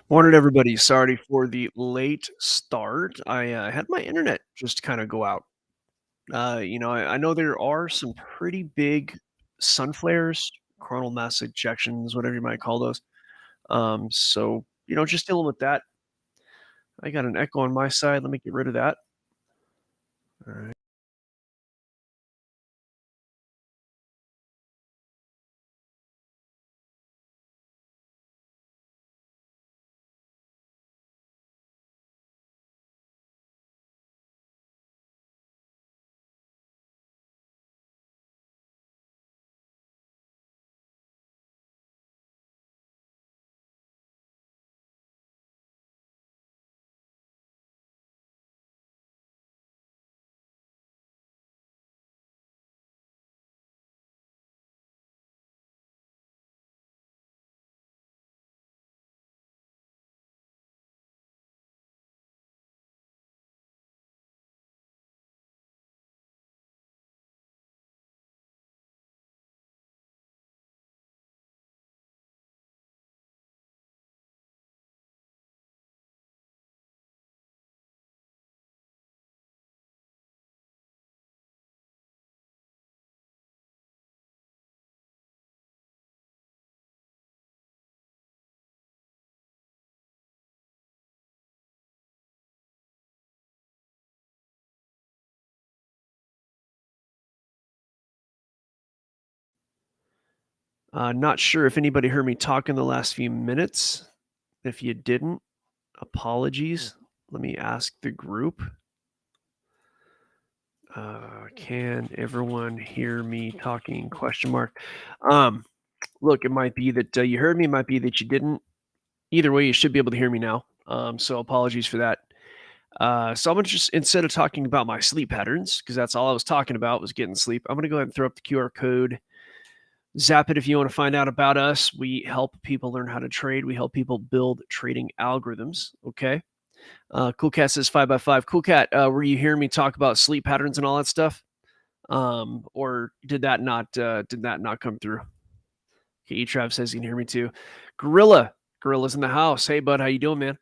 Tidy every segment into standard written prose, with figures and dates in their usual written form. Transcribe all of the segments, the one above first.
Morning, everybody. Sorry for the late start. I had my internet just kind of go out. I know there are some pretty big sun flares, coronal mass ejections, whatever you might call those. Just dealing with that. I got an echo on my side. Let me get rid of that. All right. Not sure if anybody heard me talk in the last few minutes. If you didn't, apologies. Let me ask the group. Can everyone hear me talking? Question mark. Um, Look, it might be that you heard me, it might be that you didn't. Either way, you should be able to hear me now. So apologies for that. So I'm gonna just instead of talking about my sleep patterns, because that's all I was talking about was getting sleep. I'm gonna go ahead and throw up the QR code. Zap it if you want to find out about us. We help people learn how to trade. We help people build trading algorithms. Okay. Cool Cat says 5x5. Cool Cat, were you hearing me talk about sleep patterns and all that stuff? Or did that not come through? Okay, Trav says he can hear me too. Gorilla's in the house. Hey, bud, how you doing, man?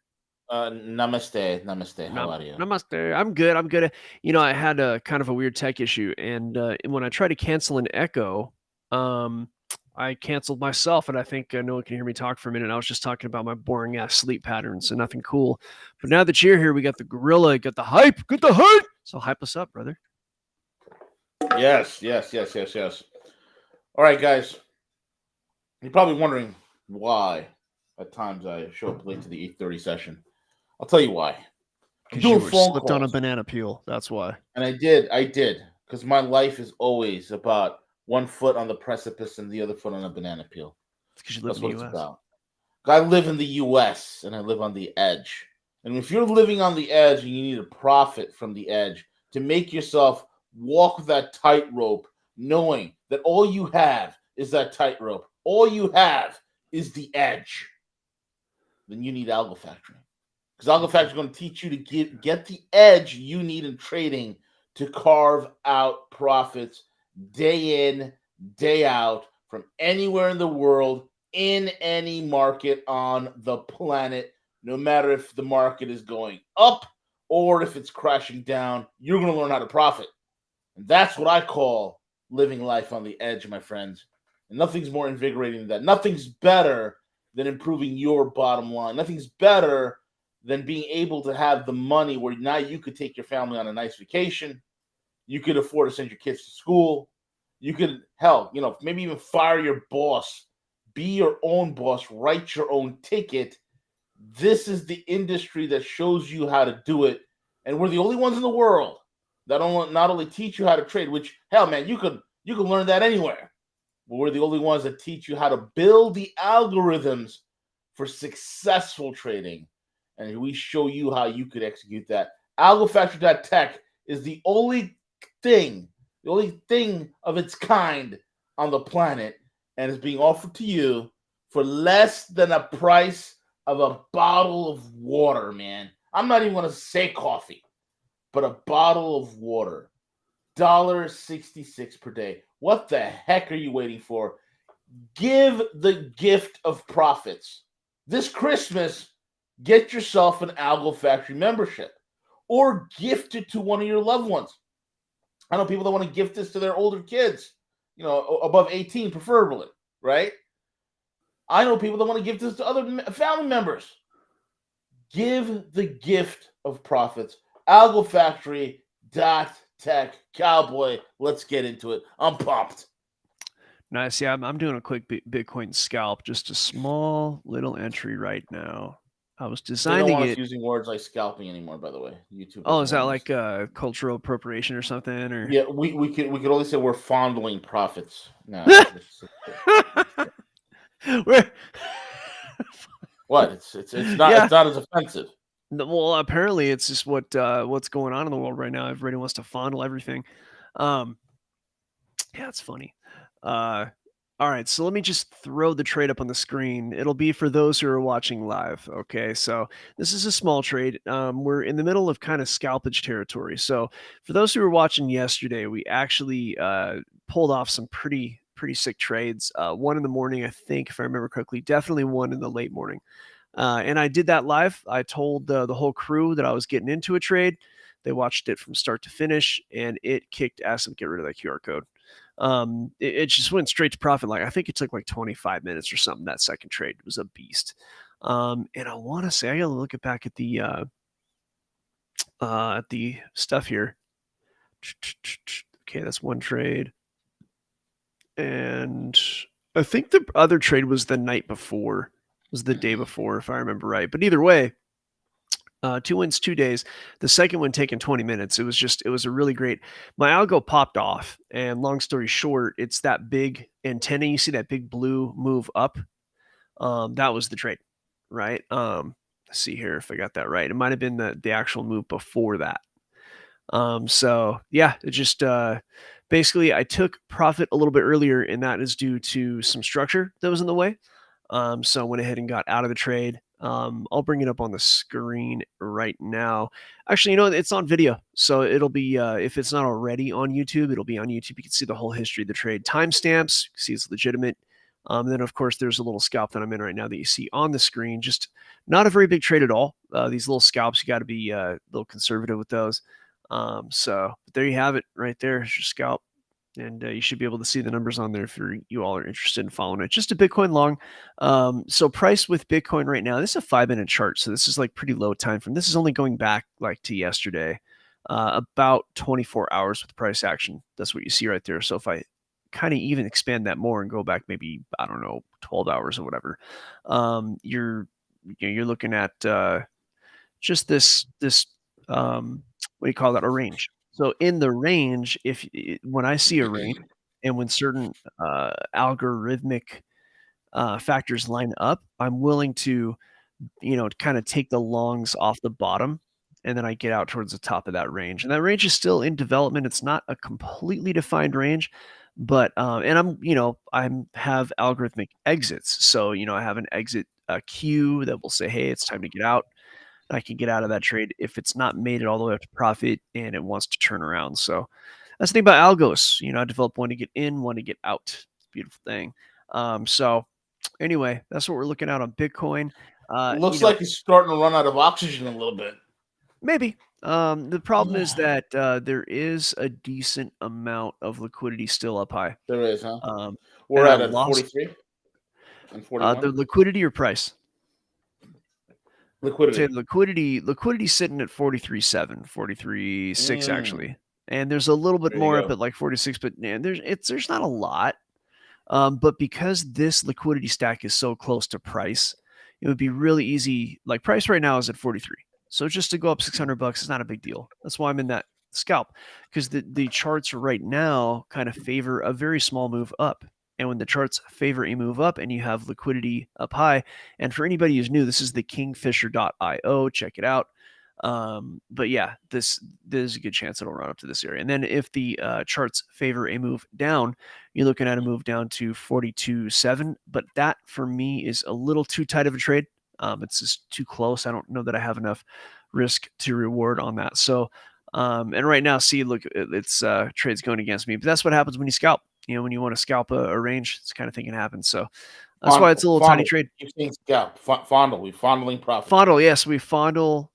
Namaste. How are you? Namaste. I'm good. I'm good. I had a kind of a weird tech issue, and when I tried to cancel an echo, um, I canceled myself, and I think no one can hear me talk for a minute. I was just talking about my boring ass sleep patterns, and nothing cool. But now that you're here, we got the gorilla, got the hype, got the hype. So hype us up, brother. Yes. All right, guys. You're probably wondering why at times I show up late to the 8:30 session. I'll tell you why. I'm Because you doing were phone slipped on a calls, banana peel. That's why. and I did, because my life is always about one foot on the precipice and the other foot on a banana peel. It's because you live That's in what the it's U.S. about. I live in the U.S. and I live on the edge. And if you're living on the edge and you need to profit from the edge to make yourself walk that tightrope, knowing that all you have is that tightrope, all you have is the edge, then you need Algo Factory. Because Algo Factory is going to teach you to get the edge you need in trading to carve out profits day in, day out from anywhere in the world, in any market on the planet, no matter if the market is going up or if it's crashing down, you're going to learn how to profit. And that's what I call living life on the edge, my friends. And nothing's more invigorating than that. Nothing's better than improving your bottom line. Nothing's better than being able to have the money where now you could take your family on a nice vacation. You could afford to send your kids to school. You could, hell, maybe even fire your boss, be your own boss, write your own ticket. This is the industry that shows you how to do it. And we're the only ones in the world that not only teach you how to trade, which, hell, man, you can learn that anywhere. But we're the only ones that teach you how to build the algorithms for successful trading. And we show you how you could execute that. AlgoFactory.tech is the only thing of its kind on the planet and it's being offered to you for less than a price of a bottle of water, man. I'm not even going to say coffee, but a bottle of water. $1.66 per day. What the heck are you waiting for? Give the gift of profits. This Christmas, get yourself an Algo Factory membership or gift it to one of your loved ones. I know people that want to gift this to their older kids, above 18 preferably, right? I know people that want to give this to other family members. Give the gift of profits. Algo Factory Tech Cowboy. Let's get into it. I'm pumped. Nice. Yeah, I'm doing a quick Bitcoin scalp, just a small little entry right now. I was They don't designing want us it. using words like scalping anymore, by the way. YouTube Oh, doesn't is that want like us. cultural appropriation or something? Or Yeah, we could only say we're fondling profits. No, We're- what? It's not yeah. as offensive. Well, apparently it's just what's going on in the world right now. Everybody wants to fondle everything. Um, yeah, it's funny. Uh, all right, so let me just throw the trade up on the screen. It'll be for those who are watching live. Okay, so this is a small trade. We're in the middle of kind of scalpage territory. So for those who were watching yesterday, we actually pulled off some pretty sick trades. One in the morning, I think, if I remember correctly. Definitely one in the late morning. And I did that live. I told the whole crew that I was getting into a trade. They watched it from start to finish, and it kicked ass and get rid of that QR code. It just went straight to profit. Like I think it took like 25 minutes or something. That second trade was a beast. And I want to say I gotta look it back at the stuff here. Okay, that's one trade, and I think the other trade was the night before, was the day before, if I remember right. But either way, 2 wins, 2 days. The second one taking 20 minutes. It was a really great. My algo popped off, and long story short, it's that big antenna. You see that big blue move up? That was the trade, right? Let's see here if I got that right. It might have been the actual move before that. So yeah, it just basically I took profit a little bit earlier, and that is due to some structure that was in the way. So I went ahead and got out of the trade. I'll bring it up on the screen right now. Actually, it's on video, so it'll be if it's not already on YouTube, it'll be on YouTube. You can see the whole history of the trade, timestamps. You can see it's legitimate. Then of course there's a little scalp that I'm in right now that you see on the screen. Just not a very big trade at all. These little scalps, you got to be a little conservative with those. So there you have it right there. It's your scalp. And you should be able to see the numbers on there if you all are interested in following it. Just a Bitcoin long. So price with Bitcoin right now, this is a 5-minute chart. So this is like pretty low time frame. This is only going back like to yesterday, about 24 hours with price action. That's what you see right there. So if I kind of even expand that more and go back maybe, I don't know, 12 hours or whatever, you're looking at just this what do you call that, a range. So in the range, when I see a range and when certain algorithmic factors line up, I'm willing to kind of take the longs off the bottom, and then I get out towards the top of that range. And that range is still in development. It's not a completely defined range, but and I have algorithmic exits. So I have an exit queue that will say, hey, it's time to get out. I can get out of that trade if it's not made it all the way up to profit and it wants to turn around. So that's the thing about algos. I develop one to get in, one to get out. It's a beautiful thing. So anyway, that's what we're looking at on Bitcoin. Looks like he's starting to run out of oxygen a little bit. Maybe. The problem is that there is a decent amount of liquidity still up high. There is, huh? And We're I at lost 43 and the 41. liquidity or price. Say Liquidity. liquidity sitting at 43.7, 43.6 Mm, actually. And there's a little bit there you more up go. at like 46, but man, there's not a lot. But because this liquidity stack is so close to price, it would be really easy. Like price right now is at 43. So just to go up $600 is not a big deal. That's why I'm in that scalp, because the charts right now kind of favor a very small move up. And when the charts favor a move up and you have liquidity up high, and for anybody who's new, this is the kingfisher.io. Check it out. But yeah, there's a good chance it'll run up to this area. And then if the charts favor a move down, you're looking at a move down to 42.7. But that for me is a little too tight of a trade. It's just too close. I don't know that I have enough risk to reward on that. So, and right now, see, look, it's trades going against me. But that's what happens when you scalp. When you want to scalp a range, it's kind of thing can happen. So that's why it's a little tiny trade. You're saying scalp. Fondle. We're fondling profits. Fondle, yes, we fondle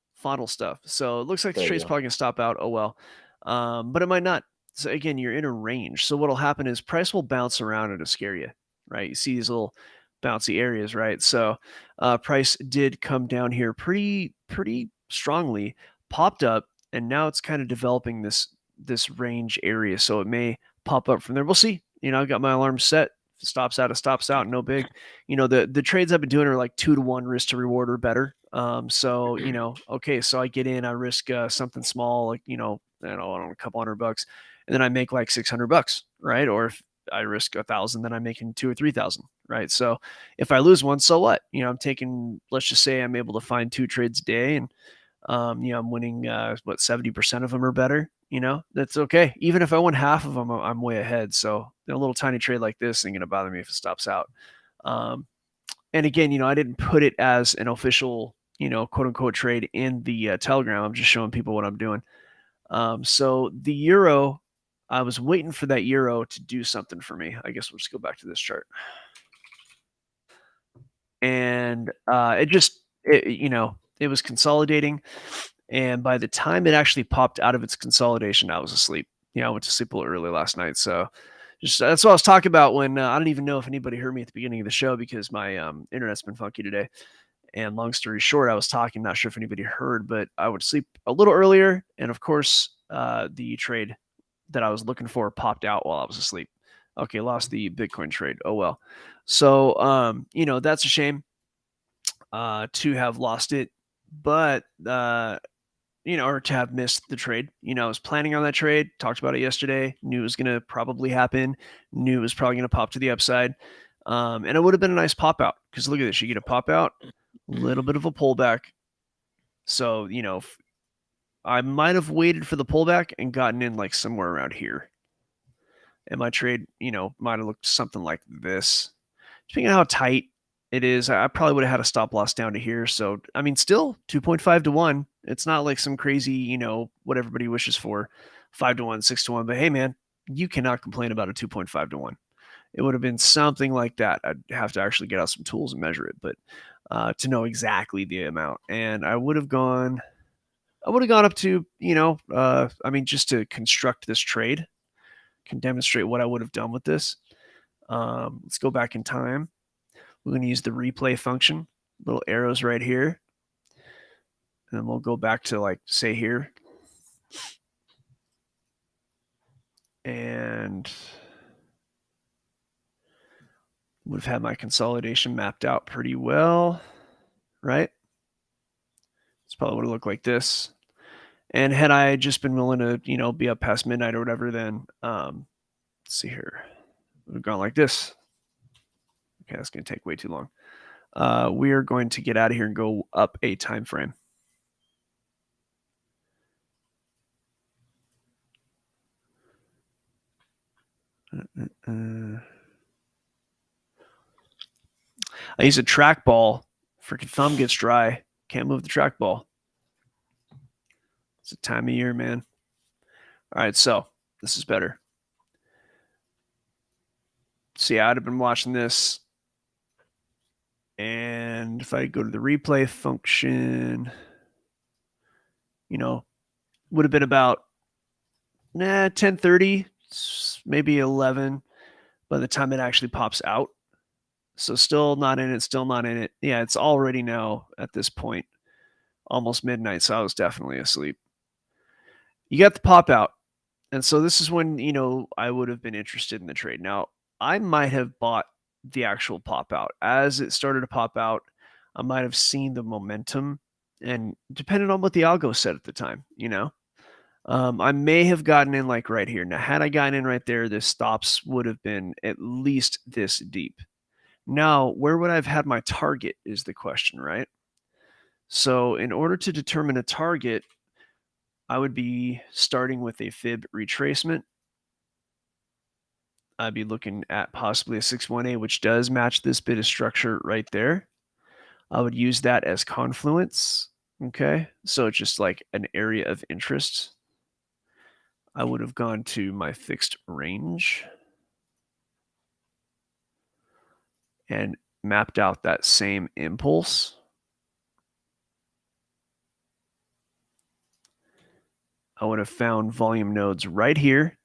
stuff. So it looks like the There you trade's go. probably gonna stop out. Oh well, but it might not. So again, you're in a range. So what'll happen is price will bounce around and it'll scare you, right? You see these little bouncy areas, right? So price did come down here pretty strongly, popped up, and now it's kind of developing this range area. So it may pop up from there. We'll see. I've got my alarm set. If it stops out, it stops out. No big. The trades I've been doing are like 2-to-1 risk to reward or better. So okay, so I get in, I risk something small, like I don't know, a couple $100, and then I make like $600, right? Or if I risk 1,000, then I'm making 2 or 3,000, right? So if I lose one, so what? I'm taking. Let's just say I'm able to find 2 trades a day, and I'm winning 70% of them or better. That's okay. Even if I win half of them, I'm way ahead. So a little tiny trade like this ain't gonna bother me if it stops out. And again, I didn't put it as an official, quote unquote trade in the Telegram. I'm just showing people what I'm doing. So the euro, I was waiting for that euro to do something for me. I guess we'll just go back to this chart. And it was consolidating. And by the time it actually popped out of its consolidation, I was asleep. I went to sleep a little early last night. So that's what I was talking about when I don't even know if anybody heard me at the beginning of the show because my internet's been funky today. And long story short, I was talking, not sure if anybody heard, but I would sleep a little earlier. And of course, the trade that I was looking for popped out while I was asleep. Okay, lost the Bitcoin trade. Oh, well. So, that's a shame to have lost it. But, or to have missed the trade. I was planning on that trade, talked about it yesterday, knew it was going to probably happen, knew it was probably going to pop to the upside. And it would have been a nice pop out because look at this. You get a pop out, a little bit of a pullback. So, I might have waited for the pullback and gotten in like somewhere around here. And my trade, might have looked something like this. Depending on how tight it is, I probably would have had a stop loss down to here. So, I mean, still 2.5 to 1. It's not like some crazy, what everybody wishes for, 5 to 1, 6 to 1. But hey, man, you cannot complain about a 2.5 to 1. It would have been something like that. I'd have to actually get out some tools and measure it, but to know exactly the amount. And I would have gone up to, just to construct this trade, can demonstrate what I would have done with this. Let's go back in time. We're going to use the replay function, little arrows right here. And we'll go back to like, say here. And would have had my consolidation mapped out pretty well, right? It's probably would have looked like this. And had I just been willing to, be up past midnight or whatever, then let's see here. Would have gone like this. Okay, that's going to take way too long. We are going to get out of here and go up a time frame. I use a trackball. Freaking thumb gets dry. Can't move the trackball. It's a time of year, man. All right, so this is better. See, I'd have been watching this. And if I go to the replay function, would have been about 10:30, maybe 11 by the time it actually pops out. So still not in it. Yeah, it's already now at this point, almost midnight. So I was definitely asleep. You got the pop out. And so this is when, I would have been interested in the trade. Now, I might have bought the actual pop out. As it started to pop out, I might have seen the momentum and depending on what the algo said at the time, I may have gotten in like right here. Now, had I gotten in right there, the stops would have been at least this deep. Now, where would I have had my target is the question, right? So in order to determine a target, I would be starting with a fib retracement. I'd be looking at possibly a 6-1A, which does match this bit of structure right there. I would use that as confluence. Okay, so it's just like an area of interest. I would have gone to my fixed range and mapped out that same impulse. I would have found volume nodes right here,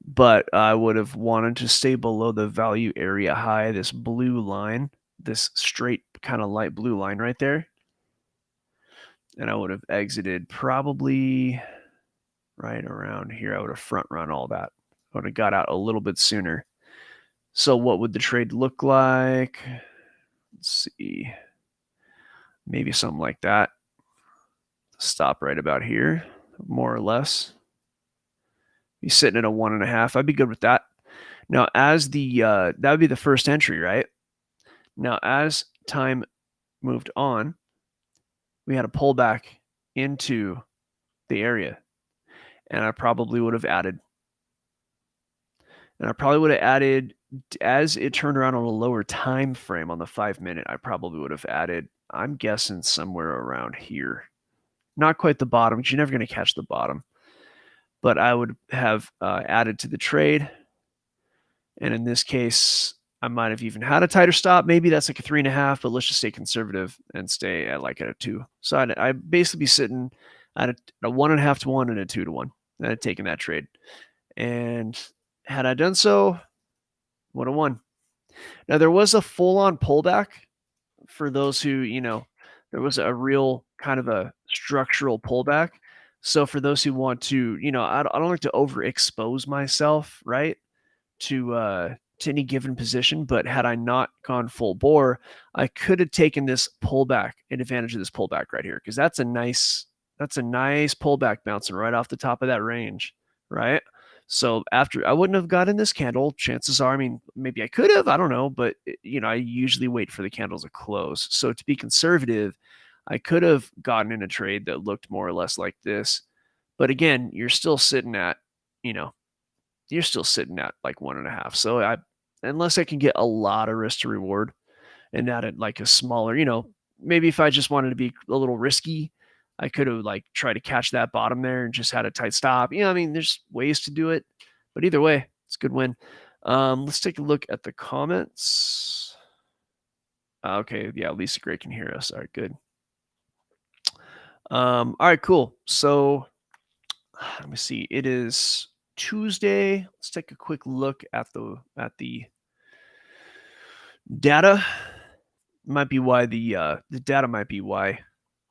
but I would have wanted to stay below the value area high, this blue line, this straight kind of light blue line right there. And I would have exited probably right around here. I would have front run all that. I would have got out a little bit sooner. So what would the trade look like? Let's see. Maybe something like that. Stop right about here, more or less. Be sitting at a 1.5. I'd be good with that. Now, as the that would be the first entry, right? Now, as time moved on, we had a pullback into the area, and I probably would have added. And I probably would have added as it turned around on a lower time frame on the 5-minute. I probably would have added. I'm guessing somewhere around here. Not quite the bottom, because you're never going to catch the bottom. But I would have added to the trade. And in this case, I might have even had a tighter stop. Maybe that's like a 3.5, but let's just stay conservative and stay at like at a 2. So I'd basically be sitting at a 1.5 to 1 and a 2 to 1. And I'd taken that trade. And had I done so, would have won. Now, there was a full-on pullback for those who, there was a real kind of a structural pullback. So for those who want to, I don't like to overexpose myself, right, to any given position. But had I not gone full bore, I could have taken this pullback and advantage of this pullback right here, because that's a nice pullback bouncing right off the top of that range, right? So after I wouldn't have gotten this candle, chances are, I mean, maybe I could have, I don't know, but I usually wait for the candles to close. So to be conservative, I could have gotten in a trade that looked more or less like this. But again, you're still sitting at, like 1.5. So unless I can get a lot of risk to reward and add it like a smaller, maybe if I just wanted to be a little risky, I could have like tried to catch that bottom there and just had a tight stop. I mean, there's ways to do it, but either way, it's a good win. Let's take a look at the comments. Okay, yeah, Lisa Gray can hear us. All right, good. All right, cool. So let me see. It is Tuesday. Let's take a quick look at the data. Might be why the data might be why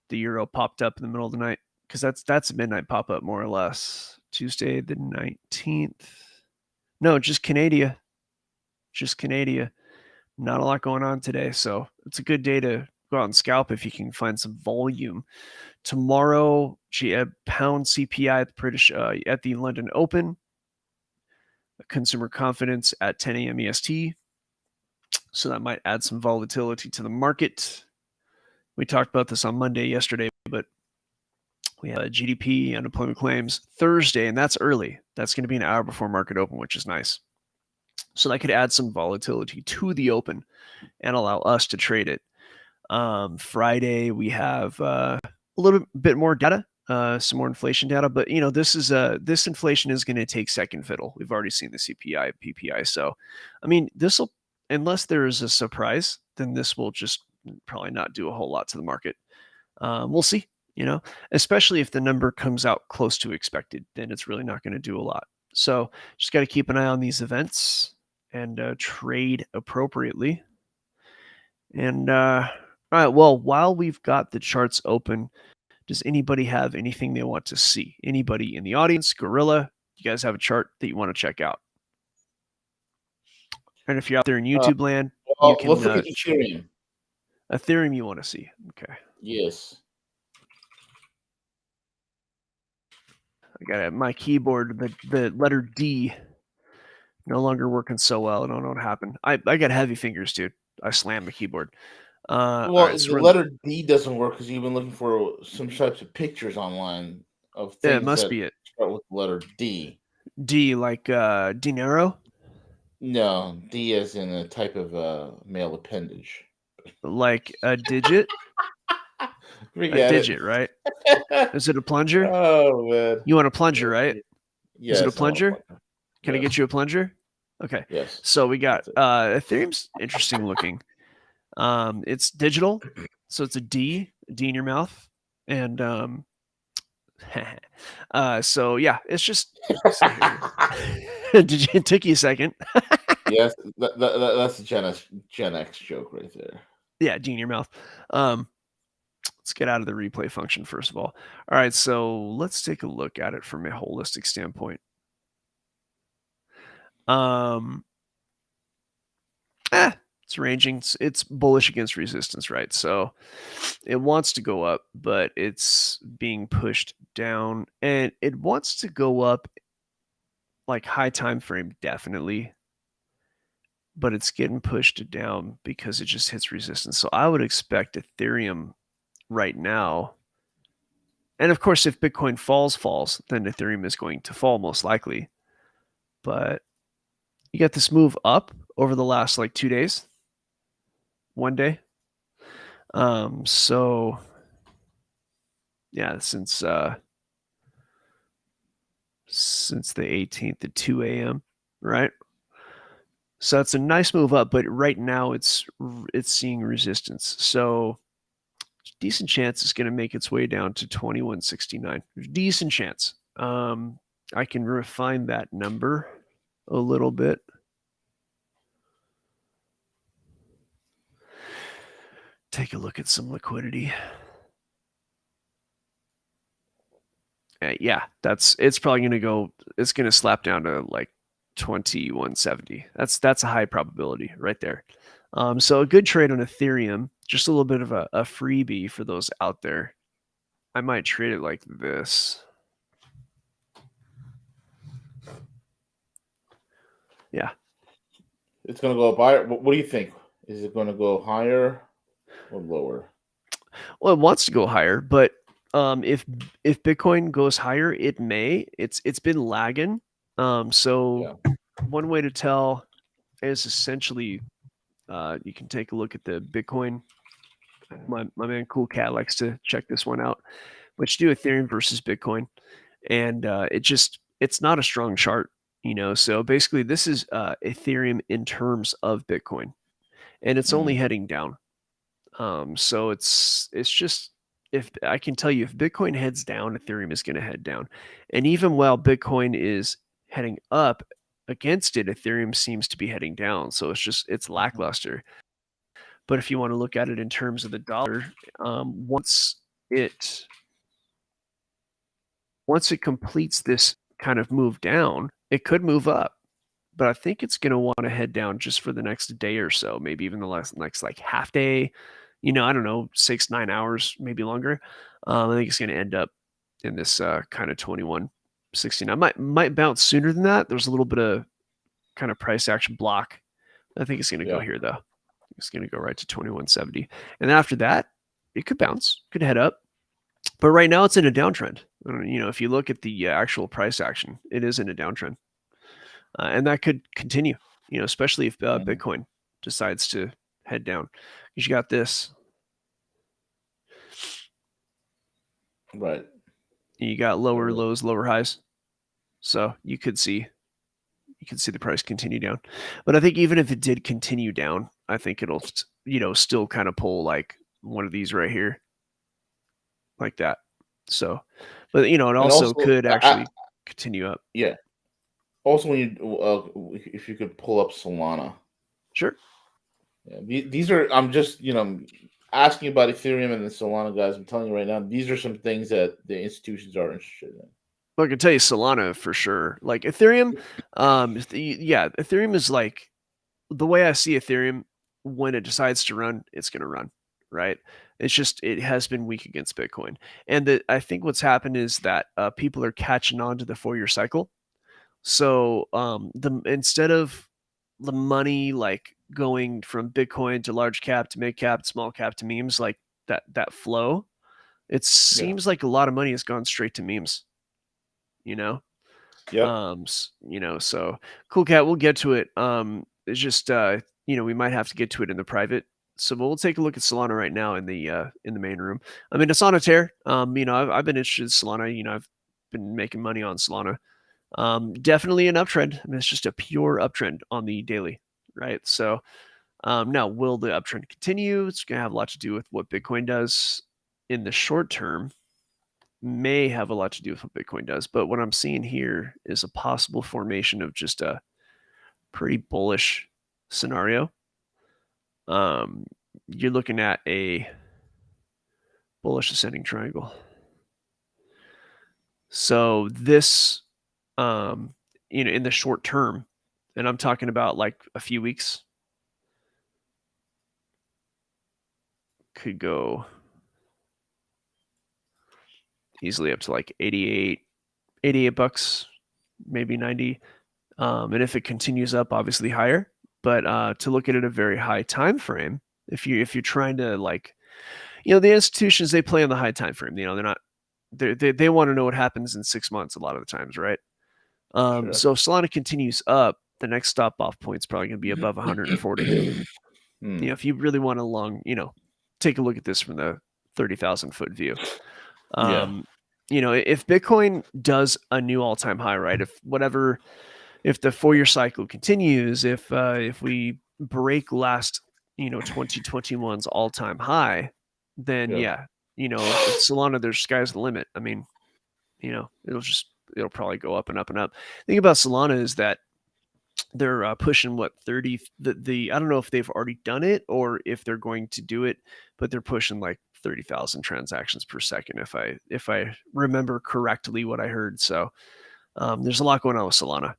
the euro popped up in the middle of the night, because that's a midnight pop up more or less. Tuesday the 19th. No, just Canada. Not a lot going on today, so it's a good day to go out and scalp if you can find some volume. Tomorrow, pound CPI at the British at the London Open. Consumer confidence at 10 a.m. EST. So that might add some volatility to the market. We talked about this on Monday yesterday, but we have GDP, unemployment claims Thursday, and that's early. That's going to be an hour before market open, which is nice. So that could add some volatility to the open and allow us to trade it. Friday, we have a little bit more data, some more inflation data, but this inflation is going to take second fiddle. We've already seen the CPI, PPI. So, I mean, unless there is a surprise, then this will just probably not do a whole lot to the market. We'll see, especially if the number comes out close to expected, then it's really not going to do a lot. So just got to keep an eye on these events and trade appropriately. And all right, well, while we've got the charts open, does anybody have anything they want to see? Anybody in the audience, Gorilla, you guys have a chart that you want to check out? And if you're out there in YouTube land, you can let's look at Ethereum. Ethereum you want to see. Okay. Yes. I got my keyboard, the letter D no longer working so well. I don't know what happened. I got heavy fingers, dude. I slammed the keyboard. All Well, right, so the we're in the, letter D doesn't work because you've been looking for some types of pictures online of yeah, it things must that be it. start with the letter D. D, like dinero, No, D as in a type of male appendage. like a digit, Forget right? it. Is it a plunger? Oh man. You want a plunger, right? Is it a Yes, I want to plunger? plug her. Can I get Yes, you a plunger? Okay. yes, So we got that's it. Ethereum's interesting looking. It's digital, so it's a D in your mouth, and so yeah, it's just see here. Did you it took you a second? Yes, that's a Gen X joke right there. Yeah, D in your mouth. Um, let's get out of the replay function first of all. All right, so let's take a look at it from a holistic standpoint. Um, it's ranging. It's bullish against resistance, right? So it wants to go up, but it's being pushed down, and it wants to go up like high time frame, definitely, but it's getting pushed down because it just hits resistance. So I would expect Ethereum right now. And of course, if Bitcoin falls, then Ethereum is going to fall most likely. But you got this move up over the last like 2 days, one day. So yeah, since the 18th at 2 a.m. Right. So that's a nice move up, but right now it's seeing resistance. So decent chance it's going to make its way down to 2169. Decent chance. I can refine that number a little bit. Take a look at some liquidity. Yeah, it's probably going to go. It's going to slap down to like 2170. That's a high probability right there. So a good trade on Ethereum. Just a little bit of a freebie for those out there. I might trade it like this. Yeah. It's gonna go up higher. What do you think? Is it gonna go higher or lower? Well, it wants to go higher, but if Bitcoin goes higher, it may. It's been lagging. So Yeah. one way to tell is essentially you can take a look at the Bitcoin. My man Cool Cat likes to check this one out. Which do Ethereum versus Bitcoin, and it's not a strong chart, you know. So basically, this is Ethereum in terms of Bitcoin, and it's only Mm. heading down. So it's just if I can tell you if Bitcoin heads down, Ethereum is going to head down, and even while Bitcoin is heading up against it, Ethereum seems to be heading down. So it's lackluster. But if you want to look at it in terms of the dollar, once it completes this kind of move down, it could move up. But I think it's going to want to head down just for the next day or so, maybe even the next like half day. You know, I don't know, 6-9 hours, maybe longer. I think it's going to end up in this kind of 2169. Might bounce sooner than that. There's a little bit of kind of price action block. I think it's going to go Yeah. here though. It's going to go right to 2170, and after that, it could bounce, could head up. But right now, it's in a downtrend. You know, if you look at the actual price action, it is in a downtrend, and that could continue. You know, especially if Mhm. Bitcoin decides to head down, because you got this. Right. You got lower Right. lows, lower highs, so you could see the price continue down. But I think even if it did continue down, I think it'll still kind of pull like one of these right here, like that. So, but it And also also, could actually continue up. yeah. Also, when if you could pull up Solana, Sure. yeah, these are. I'm just asking about Ethereum and the Solana guys. I'm telling you right now, these are some things that the institutions are interested in. Well, I can tell you Solana for sure. Like Ethereum, yeah, Ethereum is like the way I see Ethereum. When it decides to run, it's going to run, right? It's just it has been weak against Bitcoin, and I think what's happened is that people are catching on to the 4 year cycle. So the instead of the money like going from Bitcoin to large cap to mid cap, small cap to memes, like that flow, it Yeah. seems like a lot of money has gone straight to memes, you know? Yep. So cool cat, we'll get to it. It's just we might have to get to it in the private. So we'll take a look at Solana right now in the main room. I mean, it's on a tear. I've been interested in Solana. I've been making money on Solana. Definitely an uptrend. I mean, it's just a pure uptrend on the daily, right? So now, will the uptrend continue? It's going to have a lot to do with what Bitcoin does in the short term. May have a lot to do with what Bitcoin does, but what I'm seeing here is a possible formation of just a pretty bullish scenario. You're looking at a bullish ascending triangle. So this, in the short term, and I'm talking about like a few weeks, could go easily up to like 88 bucks, maybe 90. And if it continues up, obviously higher. But to look at it at a very high time frame, if you're trying to the institutions, they play on the high time frame. They're not they want to know what happens in 6 months a lot of the times, right? Sure. So if Solana continues up, the next stop off point is probably going to be above 140. If you really want to take a look at this from the 30,000-foot view. Yeah. If Bitcoin does a new all-time high, right? If the 4-year cycle continues, if we break last 2021's all-time high, then Yeah. with Solana, there's sky's the limit. I mean, it'll probably go up and up and up. The thing about Solana is that they're pushing 30. I don't know if they've already done it or if they're going to do it, but they're pushing like 30,000 transactions per second if I remember correctly what I heard. So there's a lot going on with Solana.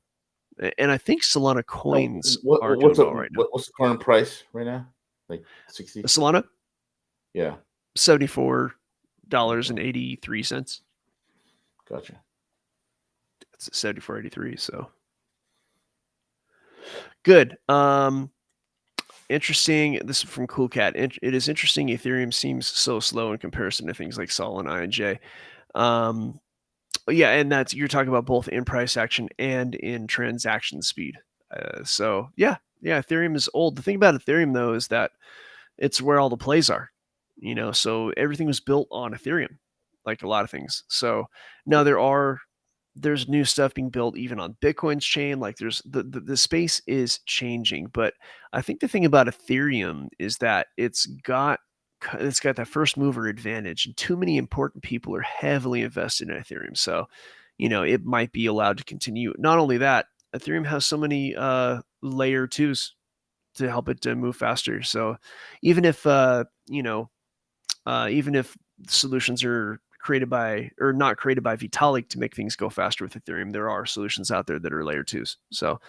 And I think Solana coins are doing well right now. What's the current price right now? Like 60? Solana, Yeah. $74.83. Gotcha. It's 74.83. So good. Interesting. This is from Cool Cat. It is interesting. Ethereum seems so slow in comparison to things like Sol and INJ. Yeah, and you're talking about both in price action and in transaction speed. So yeah, Ethereum is old. The thing about Ethereum though is that it's where all the plays are. So everything was built on Ethereum, like a lot of things. So now there's new stuff being built even on Bitcoin's chain. Like there's the space is changing, but I think the thing about Ethereum is that it's got that first mover advantage, and too many important people are heavily invested in Ethereum. So, it might be allowed to continue. Not only that, Ethereum has so many layer twos to help it to move faster. So, even if even if solutions are created by or not created by Vitalik to make things go faster with Ethereum, there are solutions out there that are layer twos. So,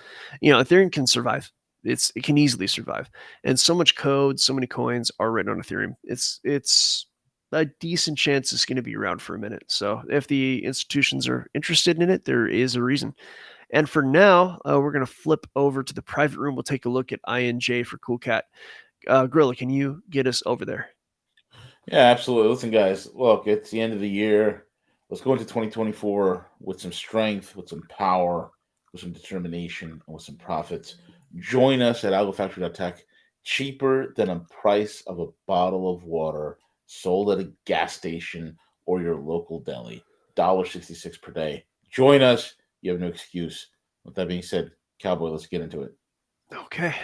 Ethereum can survive. It can easily survive, and so much code, so many coins are written on Ethereum. It's a decent chance it's going to be around for a minute. So if the institutions are interested in it, there is a reason. And for now, we're going to flip over to the private room. We'll take a look at INJ for Cool Cat. Gorilla, can you get us over there? Yeah, absolutely. Listen, guys, look, it's the end of the year. Let's go into 2024 with some strength, with some power, with some determination, and with some profits. Join us at algofactory.tech. Cheaper than a price of a bottle of water sold at a gas station or your local deli. $1.66 per day. Join us. You have no excuse. With that being said, Cowboy, let's get into it. Okay.